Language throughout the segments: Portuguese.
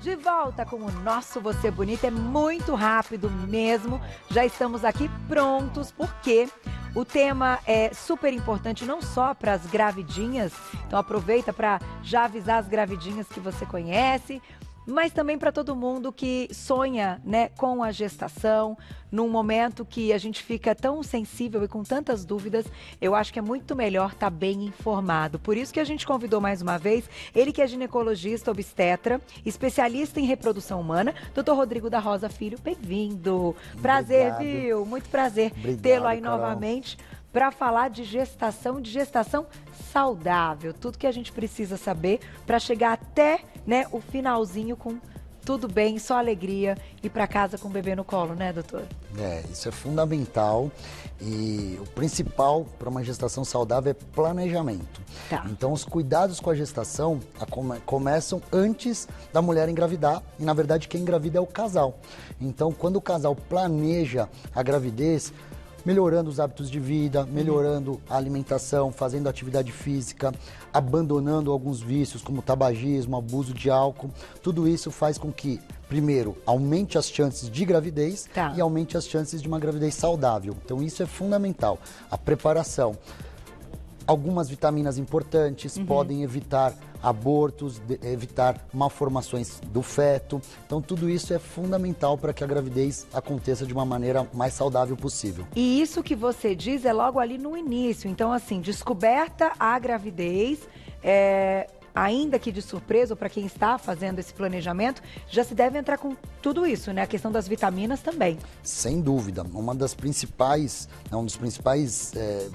De volta com o nosso Você Bonita, é muito rápido mesmo. Já estamos aqui prontos, porque o tema é super importante, não só para as gravidinhas, então aproveita para já avisar as gravidinhas que você conhece, mas também para todo mundo que sonha, né, com a gestação, num momento que a gente fica tão sensível e com tantas dúvidas. Eu acho que é muito melhor estar bem informado. Por isso que a gente convidou mais uma vez, ele que é ginecologista, obstetra, especialista em reprodução humana, Dr. Rodrigo da Rosa Filho. Bem-vindo. Prazer, viu? Muito prazer tê-lo aí, Carol, novamente, para falar de gestação saudável. Tudo que a gente precisa saber para chegar até, né, o finalzinho com tudo bem, só alegria, ir para casa com o bebê no colo, né, doutor? Isso é fundamental, e o principal para uma gestação saudável é planejamento. Tá. Então, os cuidados com a gestação começam antes da mulher engravidar, e na verdade quem engravida é o casal. Então, quando o casal planeja a gravidez, melhorando os hábitos de vida, melhorando a alimentação, fazendo atividade física, abandonando alguns vícios como tabagismo, abuso de álcool, tudo isso faz com que, primeiro, aumente as chances de gravidez e aumente as chances de uma gravidez saudável. Então isso é fundamental. A preparação. Algumas vitaminas importantes podem evitar abortos, evitar malformações do feto. Então, tudo isso é fundamental para que a gravidez aconteça de uma maneira mais saudável possível. E isso que você diz é logo ali no início. Então, assim, descoberta a gravidez, ainda que de surpresa, ou para quem está fazendo esse planejamento, já se deve entrar com tudo isso, né? A questão das vitaminas também. Sem dúvida. Uma dos principais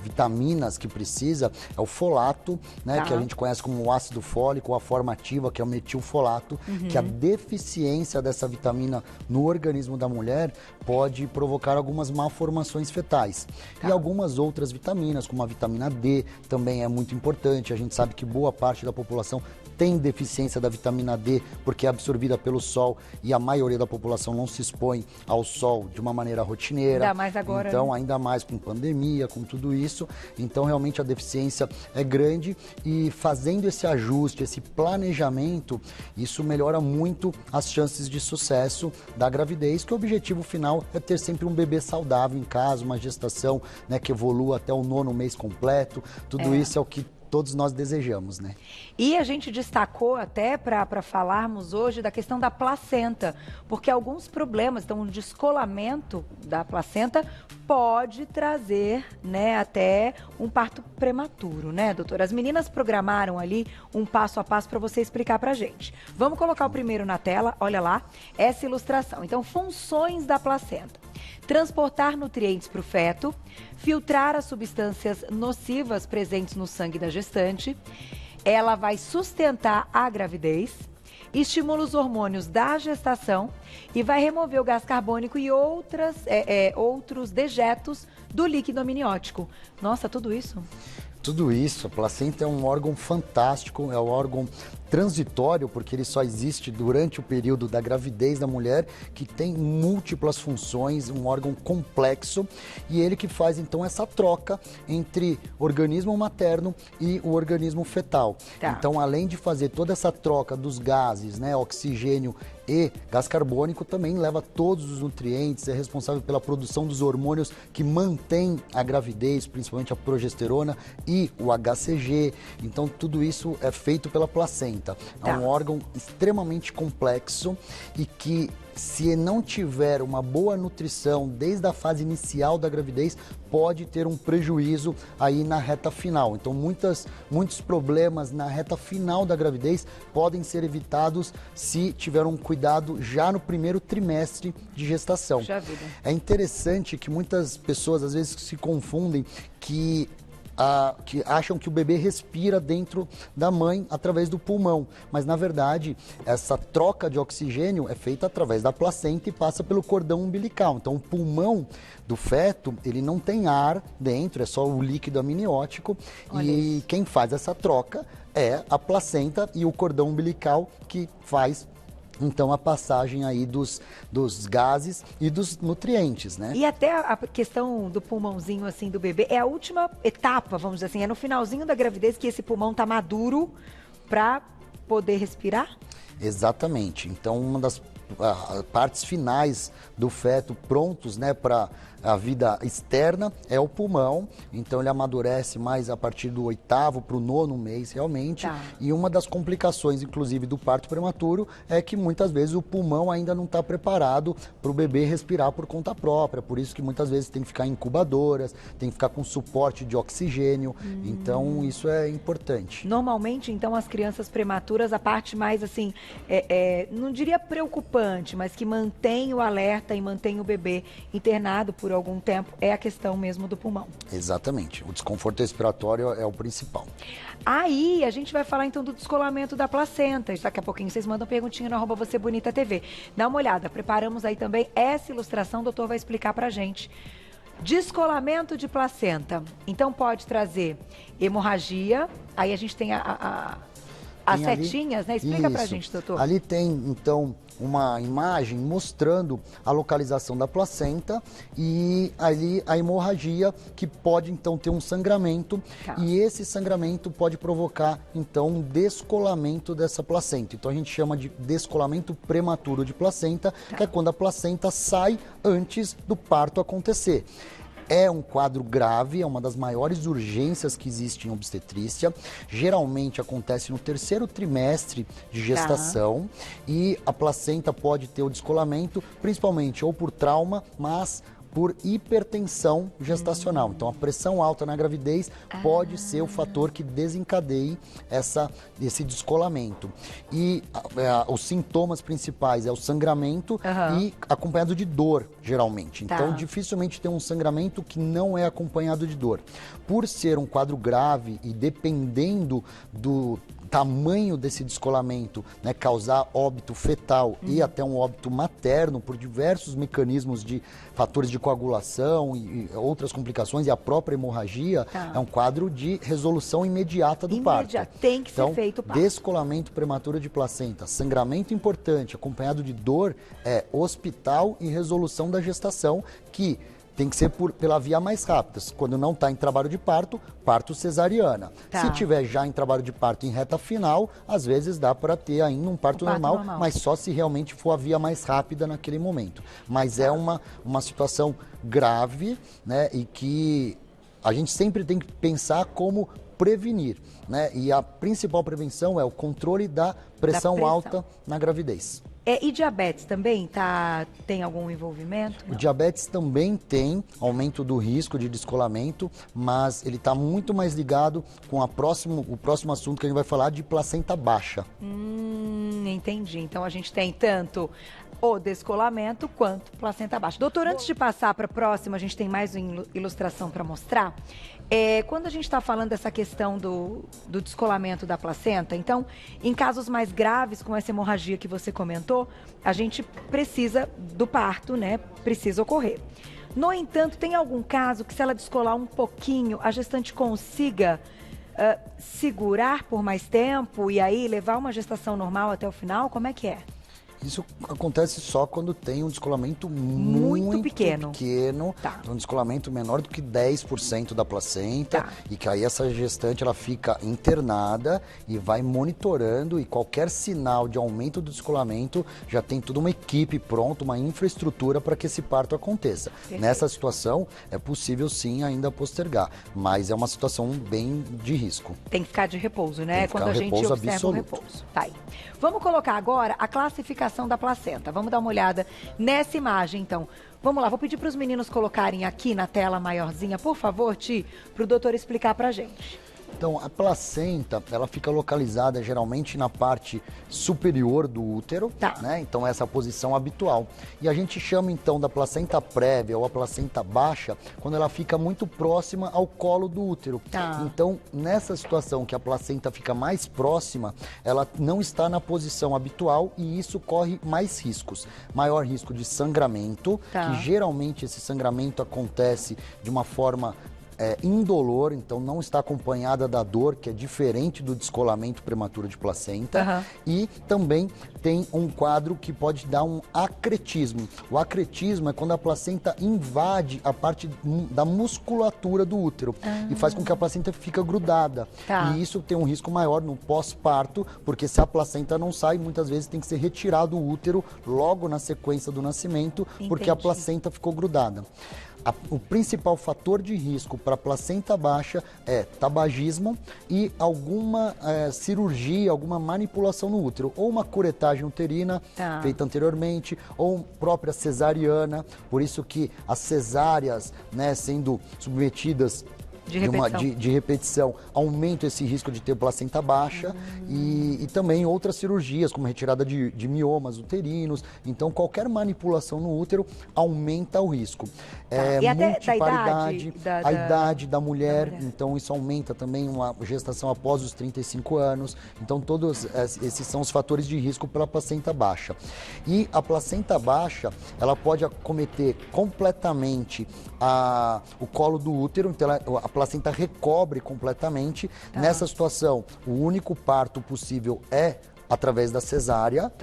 vitaminas que precisa é o folato, né? Que a gente conhece como o ácido fólico, a forma ativa, que é o metilfolato, que a deficiência dessa vitamina no organismo da mulher pode provocar algumas malformações fetais. E algumas outras vitaminas, como a vitamina D, também é muito importante. A gente sabe que boa parte da população tem deficiência da vitamina D porque é absorvida pelo sol, e a maioria da população não se expõe ao sol de uma maneira rotineira. Ainda mais agora, então, né? Ainda mais com pandemia, com tudo isso. Então, realmente a deficiência é grande, e fazendo esse ajuste, esse planejamento, isso melhora muito as chances de sucesso da gravidez, que o objetivo final é ter sempre um bebê saudável em casa, uma gestação, né, que evolua até o 9º mês completo. Tudo isso é o que todos nós desejamos, né? E a gente destacou até para falarmos hoje da questão da placenta, porque alguns problemas, então o descolamento da placenta pode trazer, né, até um parto prematuro, né, doutora? As meninas programaram ali um passo a passo para você explicar pra gente. Vamos colocar o primeiro na tela, olha lá, essa ilustração. Então, funções da placenta: transportar nutrientes para o feto, filtrar as substâncias nocivas presentes no sangue da gestante, ela vai sustentar a gravidez, estimula os hormônios da gestação e vai remover o gás carbônico e outros dejetos do líquido amniótico. Nossa, tudo isso? Tudo isso. A placenta é um órgão fantástico, é um órgão transitório, porque ele só existe durante o período da gravidez da mulher, que tem múltiplas funções, um órgão complexo, e ele que faz então essa troca entre o organismo materno e o organismo fetal. Então, além de fazer toda essa troca dos gases, né, oxigênio e gás carbônico, também leva todos os nutrientes, é responsável pela produção dos hormônios que mantêm a gravidez, principalmente a progesterona e o HCG. Então, tudo isso é feito pela placenta. É um órgão extremamente complexo, e que, se não tiver uma boa nutrição desde a fase inicial da gravidez, pode ter um prejuízo aí na reta final. Então, muitos problemas na reta final da gravidez podem ser evitados se tiver um cuidado já no primeiro trimestre de gestação. É interessante que muitas pessoas às vezes se confundem que acham que o bebê respira dentro da mãe através do pulmão, mas na verdade essa troca de oxigênio é feita através da placenta e passa pelo cordão umbilical. Então o pulmão do feto, ele não tem ar dentro, é só o líquido amniótico. E quem faz essa troca é a placenta e o cordão umbilical, que faz então a passagem aí dos gases e dos nutrientes, né? E até a questão do pulmãozinho assim do bebê é a última etapa, vamos dizer assim, é no finalzinho da gravidez que esse pulmão tá maduro para poder respirar? Exatamente. Então, uma das partes finais do feto prontos, né, para a vida externa é o pulmão. Então ele amadurece mais a partir do 8º para o 9º mês realmente. Tá. E uma das complicações, inclusive, do parto prematuro é que muitas vezes o pulmão ainda não está preparado para o bebê respirar por conta própria. Por isso que muitas vezes tem que ficar em incubadoras, tem que ficar com suporte de oxigênio. Então isso é importante. Normalmente, então, as crianças prematuras, a parte mais assim, não diria preocupante, mas que mantém o alerta e mantém o bebê internado por algum tempo, é a questão mesmo do pulmão. Exatamente. O desconforto respiratório é o principal. Aí, a gente vai falar então do descolamento da placenta. Daqui a pouquinho vocês mandam perguntinha no @VocêBonitaTV. Dá uma olhada, preparamos aí também essa ilustração, o doutor vai explicar pra gente. Descolamento de placenta. Então pode trazer hemorragia, aí a gente tem as ali, setinhas, né? Explica pra isso. gente, doutor. Ali tem, então, uma imagem mostrando a localização da placenta e ali a hemorragia, que pode, então, ter um sangramento. Tá. E esse sangramento pode provocar, então, um descolamento dessa placenta. Então, a gente chama de descolamento prematuro de placenta, que é quando a placenta sai antes do parto acontecer. É um quadro grave, é uma das maiores urgências que existe em obstetrícia. Geralmente acontece no 3º trimestre de gestação e a placenta pode ter o descolamento, principalmente ou por trauma, mas por hipertensão gestacional. Então, a pressão alta na gravidez pode ser o fator que desencadeie esse descolamento. E os sintomas principais é o sangramento e acompanhado de dor, geralmente. Então, dificilmente tem um sangramento que não é acompanhado de dor. Por ser um quadro grave e dependendo do tamanho desse descolamento, né, causar óbito fetal e até um óbito materno por diversos mecanismos de fatores de coagulação e outras complicações e a própria hemorragia, é um quadro de resolução imediata do parto. Tem que ser feito o parto. Descolamento prematuro de placenta, sangramento importante, acompanhado de dor, é hospital e resolução da gestação, que tem que ser pela via mais rápida. Quando não está em trabalho de parto, parto cesariana. Se tiver já em trabalho de parto em reta final, às vezes dá para ter ainda um parto normal, mas só se realmente for a via mais rápida naquele momento. Mas é uma situação grave, né, e que a gente sempre tem que pensar como prevenir, né? E a principal prevenção é o controle da pressão alta na gravidez. E diabetes também tem algum envolvimento? Não. O diabetes também tem aumento do risco de descolamento, mas ele está muito mais ligado com o próximo assunto que a gente vai falar de placenta baixa. Entendi. Então a gente tem tanto o descolamento quanto placenta baixa. Doutor, antes de passar para a próxima, a gente tem mais uma ilustração para mostrar. Quando a gente está falando dessa questão do descolamento da placenta, então, em casos mais graves, com essa hemorragia que você comentou, a gente precisa do parto, né? Precisa ocorrer. No entanto, tem algum caso que, se ela descolar um pouquinho, a gestante consiga segurar por mais tempo e aí levar uma gestação normal até o final? Como é que é? Isso acontece só quando tem um descolamento muito pequeno. Um descolamento menor do que 10% da placenta. E que aí essa gestante ela fica internada e vai monitorando, e qualquer sinal de aumento do descolamento já tem toda uma equipe pronta, uma infraestrutura para que esse parto aconteça. Perfeito. Nessa situação é possível sim ainda postergar, mas é uma situação bem de risco. Tem que ficar de repouso, né? Quando a gente observa o repouso. Tá aí. Vamos colocar agora a classificação da placenta. Vamos dar uma olhada nessa imagem, então. Vamos lá, vou pedir para os meninos colocarem aqui na tela maiorzinha, por favor, Ti, para o doutor explicar para a gente. Então, a placenta, ela fica localizada geralmente na parte superior do útero, né? Então, essa é a posição habitual. E a gente chama, então, da placenta prévia ou a placenta baixa quando ela fica muito próxima ao colo do útero. Então, nessa situação que a placenta fica mais próxima, ela não está na posição habitual e isso corre mais riscos. Maior risco de sangramento, que geralmente esse sangramento acontece de uma forma indolor, então não está acompanhada da dor, que é diferente do descolamento prematuro de placenta. E também tem um quadro que pode dar um acretismo. O acretismo é quando a placenta invade a parte da musculatura do útero e faz com que a placenta fique grudada. E isso tem um risco maior no pós-parto, porque se a placenta não sai, muitas vezes tem que ser retirado o útero logo na sequência do nascimento, porque a placenta ficou grudada. O principal fator de risco para placenta baixa é tabagismo e alguma cirurgia, alguma manipulação no útero, ou uma curetagem uterina feita anteriormente, ou própria cesariana. Por isso que as cesáreas, né, sendo submetidas de repetição, aumenta esse risco de ter placenta baixa e também outras cirurgias, como retirada de miomas uterinos. Então, qualquer manipulação no útero aumenta o risco. E até multiparidade, a idade da mulher, então isso aumenta também uma gestação após os 35 anos. Então, todos esses são os fatores de risco para a placenta baixa. E a placenta baixa, ela pode acometer completamente o colo do útero, então a placenta recobre completamente. Nessa situação, o único parto possível é através da cesárea.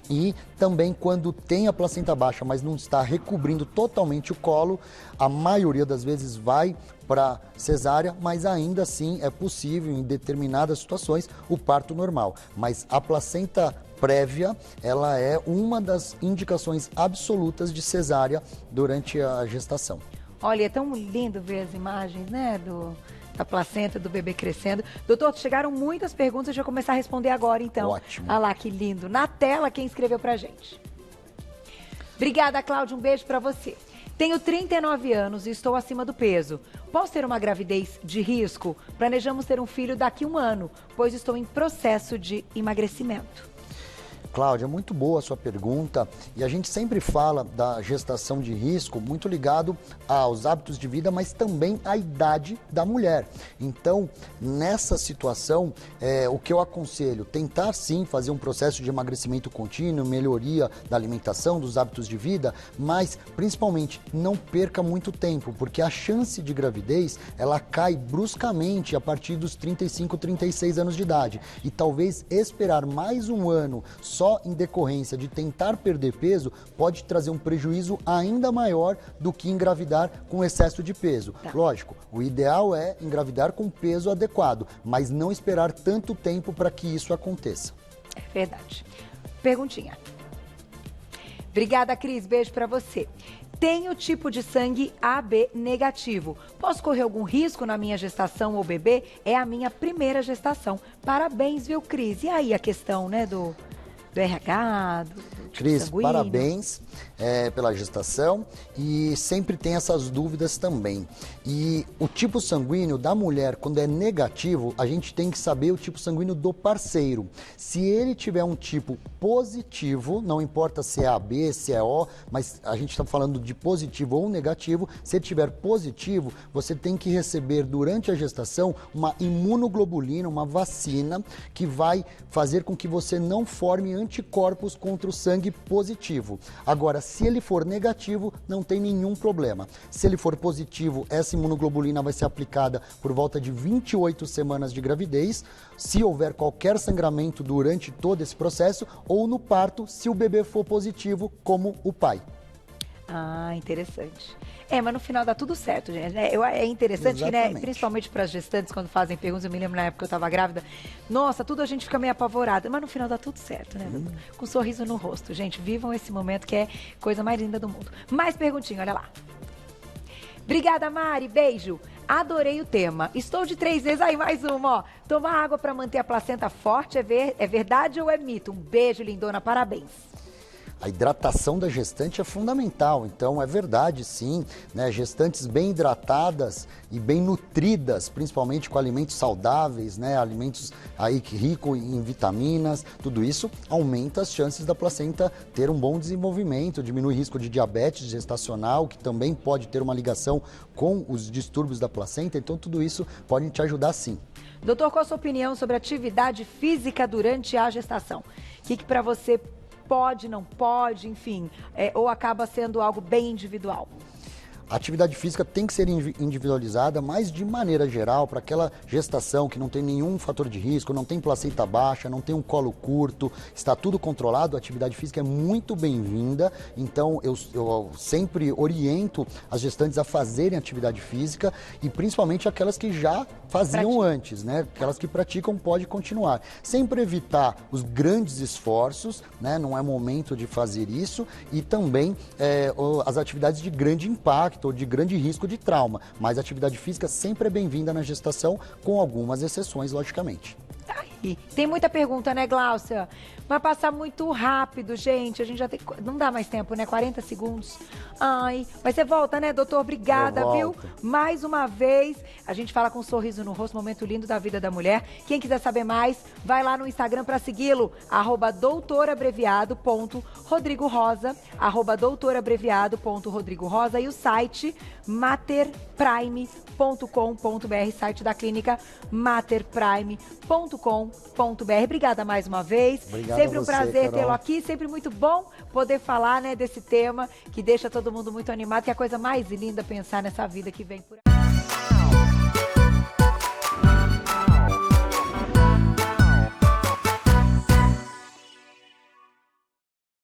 E também quando tem a placenta baixa, mas não está recobrindo totalmente o colo, a maioria das vezes vai para cesárea, mas ainda assim é possível, em determinadas situações, o parto normal. Mas a placenta prévia, ela é uma das indicações absolutas de cesárea durante a gestação. Olha, é tão lindo ver as imagens, né, da placenta, do bebê crescendo. Doutor, chegaram muitas perguntas, deixa eu começar a responder agora, então. Ótimo. Olha lá, que lindo. Na tela, quem escreveu pra gente. Obrigada, Cláudia, um beijo pra você. Tenho 39 anos e estou acima do peso. Posso ter uma gravidez de risco? Planejamos ter um filho daqui a 1 ano, pois estou em processo de emagrecimento. Cláudia, muito boa a sua pergunta, e a gente sempre fala da gestação de risco muito ligado aos hábitos de vida, mas também à idade da mulher. Então, nessa situação, o que eu aconselho, tentar sim fazer um processo de emagrecimento contínuo, melhoria da alimentação, dos hábitos de vida, mas principalmente não perca muito tempo, porque a chance de gravidez, ela cai bruscamente a partir dos 35, 36 anos de idade, e talvez esperar mais 1 ano só em decorrência de tentar perder peso pode trazer um prejuízo ainda maior do que engravidar com excesso de peso. Lógico, o ideal é engravidar com peso adequado, mas não esperar tanto tempo para que isso aconteça. É verdade. Perguntinha. Obrigada, Cris. Beijo para você. Tenho tipo de sangue AB negativo. Posso correr algum risco na minha gestação ou bebê? É a minha primeira gestação. Parabéns, viu, Cris? E aí a questão, né, do RH, do tipo Cris, sanguíneo? parabéns pela gestação, e sempre tem essas dúvidas também. E o tipo sanguíneo da mulher, quando é negativo, a gente tem que saber o tipo sanguíneo do parceiro. Se ele tiver um tipo positivo, não importa se é AB, se é O, mas a gente está falando de positivo ou negativo, se ele tiver positivo, você tem que receber durante a gestação uma imunoglobulina, uma vacina, que vai fazer com que você não forme anticorpos contra o sangue positivo. Agora, se ele for negativo, não tem nenhum problema. Se ele for positivo, essa imunoglobulina vai ser aplicada por volta de 28 semanas de gravidez, se houver qualquer sangramento durante todo esse processo, ou no parto, se o bebê for positivo, como o pai. Ah, interessante. Mas no final dá tudo certo, gente. É interessante que, né, principalmente para as gestantes, quando fazem perguntas, eu me lembro na época que eu estava grávida, nossa, tudo a gente fica meio apavorada, mas no final dá tudo certo, né? Com um sorriso no rosto. Gente, vivam esse momento que é coisa mais linda do mundo. Mais perguntinha, olha lá. Obrigada, Mari. Beijo. Adorei o tema. Estou de 3 vezes. Aí, mais uma, ó. Tomar água para manter a placenta forte é verdade ou é mito? Um beijo, lindona. Parabéns. A hidratação da gestante é fundamental, então é verdade sim, né? Gestantes bem hidratadas e bem nutridas, principalmente com alimentos saudáveis, né? Alimentos aí ricos em vitaminas, tudo isso aumenta as chances da placenta ter um bom desenvolvimento, diminui o risco de diabetes gestacional, que também pode ter uma ligação com os distúrbios da placenta, então tudo isso pode te ajudar sim. Doutor, qual a sua opinião sobre atividade física durante a gestação? O que para você pode, não pode, enfim, ou acaba sendo algo bem individual? A atividade física tem que ser individualizada, mas de maneira geral, para aquela gestação que não tem nenhum fator de risco, não tem placenta baixa, não tem um colo curto, está tudo controlado, a atividade física é muito bem-vinda. Então, eu sempre oriento as gestantes a fazerem atividade física e principalmente aquelas que já faziam antes, né? Aquelas que praticam pode continuar. Sempre evitar os grandes esforços, né? Não é momento de fazer isso, e também as atividades de grande impacto ou de grande risco de trauma. Mas a atividade física sempre é bem-vinda na gestação, com algumas exceções, logicamente. Tem muita pergunta, né, Gláucia? Vai passar muito rápido, gente. A gente já tem... Não dá mais tempo, né? 40 segundos. Ai, mas você volta, né, doutor? Obrigada, viu? Mais uma vez, a gente fala com um sorriso no rosto, momento lindo da vida da mulher. Quem quiser saber mais, vai lá no Instagram para segui-lo, @doutorabreviado.rodrigorosa, @doutorabreviado.rodrigorosa, e o site materprime.com.br, site da clínica materprime.com.br. Obrigada mais uma vez. Obrigado sempre um você, prazer tê-lo Carol. aqui, sempre muito bom poder falar, né, desse tema que deixa todo mundo muito animado, que é a coisa mais linda pensar nessa vida que vem por aí.